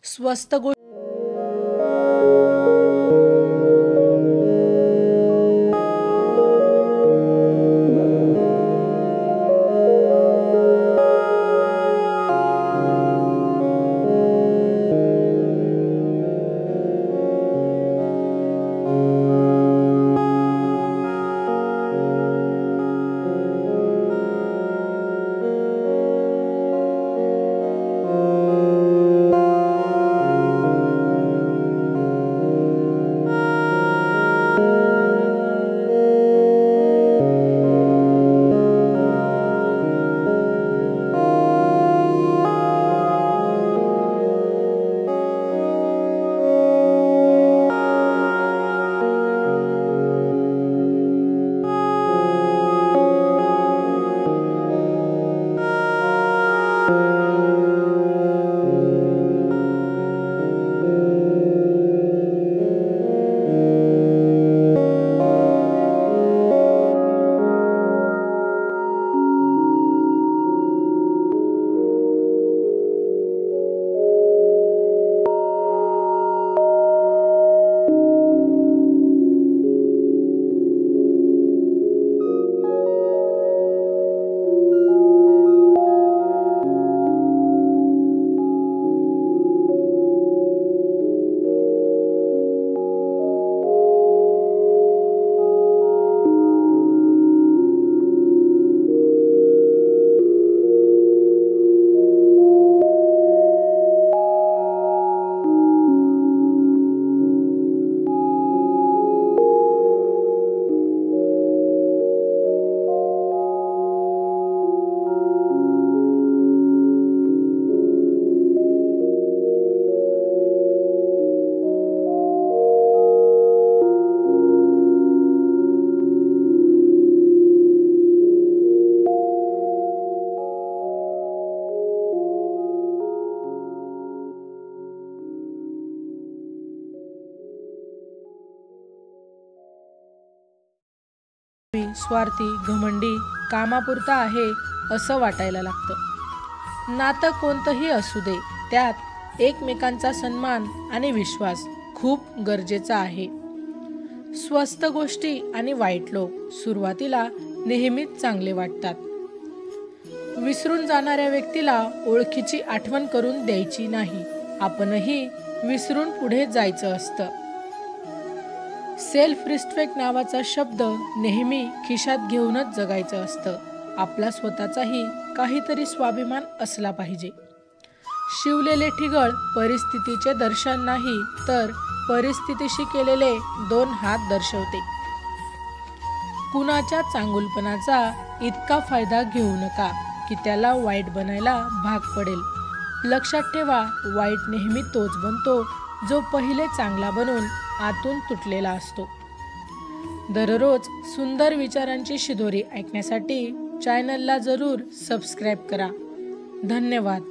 स्वस्त स्वार्थी, घमंडी, कामापुरता आहे असं वाटायला लागतं। नातं कोणतंही असू दे, त्यात एकमेकांचा सन्मान आणि विश्वास खूप गरजेचा आहे। स्वस्त गोष्टी आणि वाईट लोक सुरुवातीला नेहमीच चांगले वाटतात। विसरून जाणाऱ्या व्यक्तीला ओळखीची आठवण करून द्यायची नाही, आपणही विसरून पुढे जायचं असतं। सेल्फ रिस्पेक्ट नावाचा शब्द नेहमी खिशात घेऊनच जगायचं असतं। आपला स्वतःचाही काहीतरी स्वाभिमान असला पाहिजे। शिवलेले ठिगळ परिस्थितीचे दर्शन नाही, तर परिस्थितीशी केलेले 2 हात दर्शवते। कुणाच्या चांगुलपणाचा इतका फायदा घेऊ नका की त्याला वाईट बनायला भाग पडेल। लक्षात ठेवा, वाईट नेहमी तोच बनतो जो पहिले चांगला बनून आतून तुटलेला असतो। दररोज सुंदर विचारांची शिदोरी ऐकण्यासाठी चॅनलला जरूर सबस्क्राईब करा। धन्यवाद।